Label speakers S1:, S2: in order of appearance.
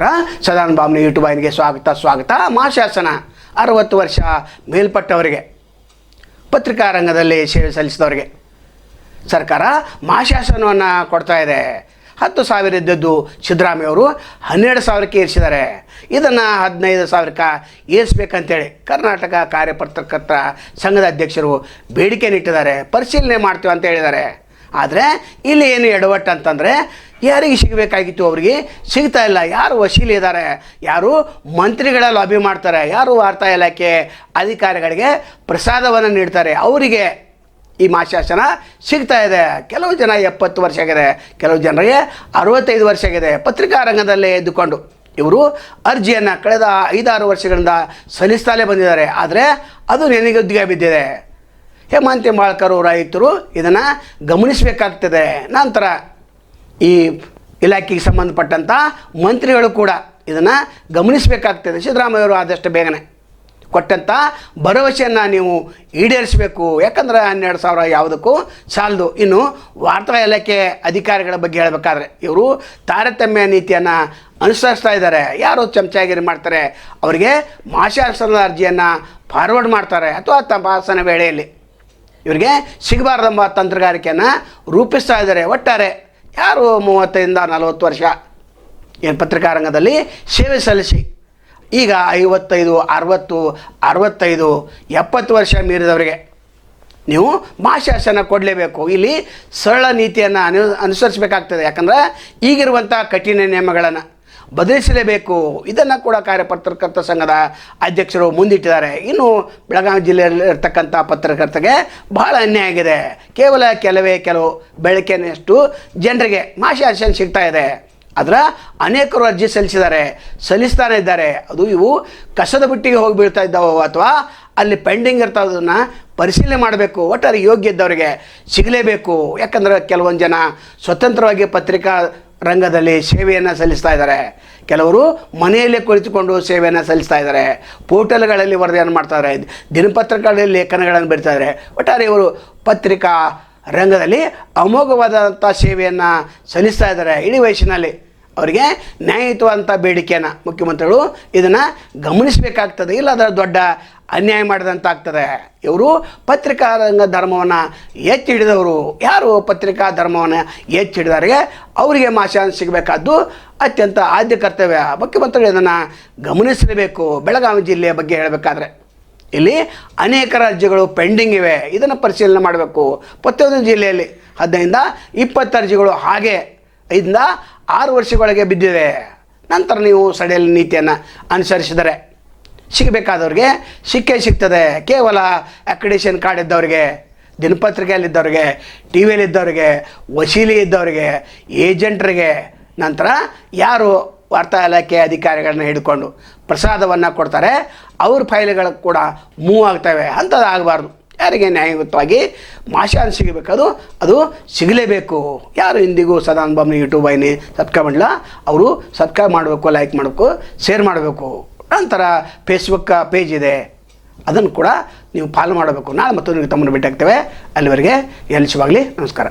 S1: ನಮಸ್ಕಾರ. ಸದಾನಂದ ಬಾಮ್ನಿ ಯೂಟ್ಯೂಬ್ ವಾಹಿನಿಗೆ ಸ್ವಾಗತ. ಮಹಾಶಾಸನ 60 ವರ್ಷ ಮೇಲ್ಪಟ್ಟವರಿಗೆ, ಪತ್ರಿಕಾ ರಂಗದಲ್ಲಿ ಸೇವೆ ಸಲ್ಲಿಸಿದವರಿಗೆ ಸರ್ಕಾರ ಮಹಾಶಾಸನವನ್ನು ಕೊಡ್ತಾ ಇದೆ. 10,000 ಇದ್ದದ್ದು ಸಿದ್ದರಾಮಯ್ಯ ಅವರು 12,000ಕ್ಕೆ ಏರಿಸಿದ್ದಾರೆ. ಇದನ್ನು 15,000ಕ್ಕೆ ಏರಿಸಬೇಕಂತೇಳಿ ಕರ್ನಾಟಕ ಕಾರ್ಯಪತ್ರಕರ್ತರ ಸಂಘದ ಅಧ್ಯಕ್ಷರು ಬೇಡಿಕೆ ಇಟ್ಟಿದ್ದಾರೆ. ಪರಿಶೀಲನೆ ಮಾಡ್ತೀವಿ ಅಂತ ಹೇಳಿದ್ದಾರೆ. ಆದರೆ ಇಲ್ಲಿ ಏನು ಎಡವಟ್ಟು ಅಂತಂದರೆ, ಯಾರಿಗೆ ಸಿಗಬೇಕಾಗಿತ್ತು ಅವರಿಗೆ ಸಿಗ್ತಾ ಇಲ್ಲ. ಯಾರು ವಶೀಲಿ ಇದ್ದಾರೆ, ಯಾರು ಮಂತ್ರಿಗಳ ಲಾಬಿ ಮಾಡ್ತಾರೆ, ಯಾರು ವಾರ್ತಾ ಇಲಾಖೆ ಅಧಿಕಾರಿಗಳಿಗೆ ಪ್ರಸಾದವನ್ನು ನೀಡ್ತಾರೆ, ಅವರಿಗೆ ಈ ಮಹಾಶಾಸನ ಸಿಗ್ತಾ ಇದೆ. ಕೆಲವು ಜನ 70 ವರ್ಷ ಆಗಿದೆ, ಕೆಲವು ಜನರಿಗೆ 65 ವರ್ಷ ಆಗಿದೆ. ಪತ್ರಿಕಾ ರಂಗದಲ್ಲೇ ಎದ್ದುಕೊಂಡು ಇವರು ಅರ್ಜಿಯನ್ನು ಕಳೆದ 5-6 ವರ್ಷಗಳಿಂದ ಸಲ್ಲಿಸ್ತಾಲೇ ಬಂದಿದ್ದಾರೆ. ಆದರೆ ಅದು ನೆನೆಗುದ್ದಿಗೆ ಬಿದ್ದಿದೆ. ಹೇಮಂತ್ ನಿಂಬಾಳ್ಕರ್ ರೈತರು ಇದನ್ನು ಗಮನಿಸಬೇಕಾಗ್ತದೆ. ನಂತರ ಈ ಇಲಾಖೆಗೆ ಸಂಬಂಧಪಟ್ಟಂಥ ಮಂತ್ರಿಗಳು ಕೂಡ ಇದನ್ನು ಗಮನಿಸಬೇಕಾಗ್ತದೆ. ಸಿದ್ದರಾಮಯ್ಯವರು ಆದಷ್ಟು ಬೇಗನೆ ಕೊಟ್ಟಂಥ ಭರವಸೆಯನ್ನು ನೀವು ಈಡೇರಿಸಬೇಕು. ಯಾಕಂದರೆ 12,000 ಯಾವುದಕ್ಕೂ ಸಾಲದು. ಇನ್ನು ವಾರ್ತಾ ಇಲಾಖೆ ಅಧಿಕಾರಿಗಳ ಬಗ್ಗೆ ಹೇಳಬೇಕಾದ್ರೆ, ಇವರು ತಾರತಮ್ಯ ನೀತಿಯನ್ನು ಅನುಸರಿಸ್ತಾ ಇದ್ದಾರೆ. ಯಾರು ಚಮಚಾಗಿರಿ ಮಾಡ್ತಾರೆ ಅವರಿಗೆ ಮಹಾಶಾಸನದ ಅರ್ಜಿಯನ್ನು ಫಾರ್ವರ್ಡ್ ಮಾಡ್ತಾರೆ, ಅಥವಾ ತಪಾಸಣೆ ವೇಳೆಯಲ್ಲಿ ಇವರಿಗೆ ಸಿಗಬಾರ್ದೆಂಬ ತಂತ್ರಗಾರಿಕೆಯನ್ನು ರೂಪಿಸ್ತಾ ಇದ್ದಾರೆ. ಒಟ್ಟಾರೆ ಯಾರು 35-40 ವರ್ಷ ಏನು ಪತ್ರಿಕಾ ರಂಗದಲ್ಲಿ ಸೇವೆ ಸಲ್ಲಿಸಿ ಈಗ 55, 60, 65, 70 ವರ್ಷ ಮೀರಿದವರಿಗೆ ನೀವು ಮಹಾಶಾಸನ ಕೊಡಲೇಬೇಕು. ಇಲ್ಲಿ ಸರಳ ನೀತಿಯನ್ನು ಅನುಸರಿಸಬೇಕಾಗ್ತದೆ. ಯಾಕಂದರೆ ಈಗಿರುವಂಥ ಕಠಿಣ ನಿಯಮಗಳನ್ನು ಬದಲಿಸಲೇಬೇಕು. ಇದನ್ನು ಕೂಡ ಕಾರ್ಯಪತ್ರಕರ್ತ ಸಂಘದ ಅಧ್ಯಕ್ಷರು ಮುಂದಿಟ್ಟಿದ್ದಾರೆ. ಇನ್ನು ಬೆಳಗಾವಿ ಜಿಲ್ಲೆಯಲ್ಲಿರ್ತಕ್ಕಂಥ ಪತ್ರಕರ್ತರಿಗೆ ಬಹಳ ಅನ್ಯಾಯ ಆಗಿದೆ. ಕೇವಲ ಕೆಲವು ಬೆಳಕಿನಷ್ಟು ಜನರಿಗೆ ಮಹಾಶಾಸನ ಸಿಗ್ತಾ ಇದೆ. ಅದರ ಅನೇಕರು ಅರ್ಜಿ ಸಲ್ಲಿಸ್ತಾನೆ ಇದ್ದಾರೆ. ಇವು ಕಸದ ಬುಟ್ಟಿಗೆ ಹೋಗಿ ಬೀಳ್ತಾ ಇದ್ದಾವೋ ಅಥವಾ ಅಲ್ಲಿ ಪೆಂಡಿಂಗ್ ಇರ್ತಾವುದನ್ನು ಪರಿಶೀಲನೆ ಮಾಡಬೇಕು. ಒಟ್ಟಾರೆ ಯೋಗ್ಯ ಇದ್ದವರಿಗೆ ಸಿಗಲೇಬೇಕು. ಯಾಕಂದರೆ ಕೆಲವೊಂದು ಜನ ಸ್ವತಂತ್ರವಾಗಿ ಪತ್ರಿಕಾ ರಂಗದಲ್ಲಿ ಸೇವೆಯನ್ನು ಸಲ್ಲಿಸ್ತಾ ಇದ್ದಾರೆ. ಕೆಲವರು ಮನೆಯಲ್ಲೇ ಕುಳಿತುಕೊಂಡು ಸೇವೆಯನ್ನು ಸಲ್ಲಿಸ್ತಾ ಇದ್ದಾರೆ. ಪೋರ್ಟಲ್ಗಳಲ್ಲಿ ವರದಿಯನ್ನು ಮಾಡ್ತಾರೆ, ದಿನಪತ್ರಗಳಲ್ಲಿ ಲೇಖನಗಳನ್ನು ಬರೀತಾ ಇದ್ದಾರೆ. ಒಟ್ಟಾರೆ ಇವರು ಪತ್ರಿಕಾ ರಂಗದಲ್ಲಿ ಅಮೋಘವಾದಂಥ ಸೇವೆಯನ್ನು ಸಲ್ಲಿಸ್ತಾ ಇದ್ದಾರೆ. ಇಡೀ ವಯಸ್ಸಿನಲ್ಲಿ ಅವರಿಗೆ ನ್ಯಾಯಯುತವಾದಂಥ ಬೇಡಿಕೆಯನ್ನು ಮುಖ್ಯಮಂತ್ರಿಗಳು ಇದನ್ನು ಗಮನಿಸಬೇಕಾಗ್ತದೆ. ಇಲ್ಲಾಂದರೆ ದೊಡ್ಡ ಅನ್ಯಾಯ ಮಾಡಿದಂಥ ಆಗ್ತದೆ. ಇವರು ಪತ್ರಿಕಾ ರಂಗ ಧರ್ಮವನ್ನು ಎತ್ತಿ ಹಿಡಿದವರು. ಯಾರು ಪತ್ರಿಕಾ ಧರ್ಮವನ್ನು ಎತ್ತಿ ಹಿಡಿದವರಿಗೆ ಅವರಿಗೆ ಮಹಾಶಾಸನ ಸಿಗಬೇಕಾದ್ದು ಅತ್ಯಂತ ಆದ್ಯ ಕರ್ತವ್ಯ. ಮುಖ್ಯಮಂತ್ರಿಗಳು ಇದನ್ನು ಗಮನಿಸಲೇಬೇಕು. ಬೆಳಗಾವಿ ಜಿಲ್ಲೆಯ ಬಗ್ಗೆ ಹೇಳಬೇಕಾದ್ರೆ ಇಲ್ಲಿ ಅನೇಕ ಅರ್ಜಿಗಳು ಪೆಂಡಿಂಗ್ ಇವೆ. ಇದನ್ನು ಪರಿಶೀಲನೆ ಮಾಡಬೇಕು. ಪ್ರತಿಯೊಂದು ಜಿಲ್ಲೆಯಲ್ಲಿ 15-20 ಅರ್ಜಿಗಳು ಹಾಗೆ 5-6 ವರ್ಷಗಳಿಗೆ ಬಿದ್ದಿವೆ. ನಂತರ ನೀವು ಸಡಿಲ ನೀತಿಯನ್ನು ಅನುಸರಿಸಿದರೆ ಸಿಗಬೇಕಾದವ್ರಿಗೆ ಸಿಗ್ತದೆ. ಕೇವಲ ಅಕ್ರಿಡಿಟೇಷನ್ ಕಾರ್ಡ್ ಇದ್ದವರಿಗೆ, ದಿನಪತ್ರಿಕೆಯಲ್ಲಿದ್ದವರಿಗೆ, ಟಿ ವಿಯಲ್ಲಿದ್ದವರಿಗೆ, ವಶೀಲಿ ಇದ್ದವರಿಗೆ, ಏಜೆಂಟ್ರಿಗೆ, ನಂತರ ಯಾರು ವಾರ್ತಾ ಇಲಾಖೆ ಅಧಿಕಾರಿಗಳನ್ನ ಹಿಡ್ಕೊಂಡು ಪ್ರಸಾದವನ್ನು ಕೊಡ್ತಾರೆ ಅವ್ರ ಫೈಲ್ಗಳು ಕೂಡ ಮೂವ್ ಆಗ್ತವೆ. ಅಂಥದ್ದು ಆಗಬಾರ್ದು. ಯಾರಿಗೆ ನ್ಯಾಯಯುತವಾಗಿ ಮಹಾಶಾಸನ ಸಿಗಬೇಕು ಅದು ಸಿಗಲೇಬೇಕು. ಯಾರು ಇಂದಿಗೂ ಸದಾನಂದ ಬಾಮ್ನಿ ಯೂಟ್ಯೂಬ್ ವಾಹಿನಿ ಸಬ್ಸ್ಕ್ರೈಬ್ ಮಾಡಿಲ್ಲ ಅವರು ಸಬ್ಸ್ಕ್ರೈಬ್ ಮಾಡಬೇಕು, ಲೈಕ್ ಮಾಡಬೇಕು, ಶೇರ್ ಮಾಡಬೇಕು. ನಂತರ ಫೇಸ್ಬುಕ್ ಪೇಜ್ ಇದೆ, ಅದನ್ನು ಕೂಡ ನೀವು ಫಾಲೋ ಮಾಡಬೇಕು. ನಾಳೆ ಮತ್ತೊಂದು ತಮ್ಮನ್ನು ಭೇಟಿ ಆಗ್ತೇವೆ. ಅಲ್ಲಿವರೆಗೆ ಎಲ್ಲಿಸುವಾಗಲಿ. ನಮಸ್ಕಾರ.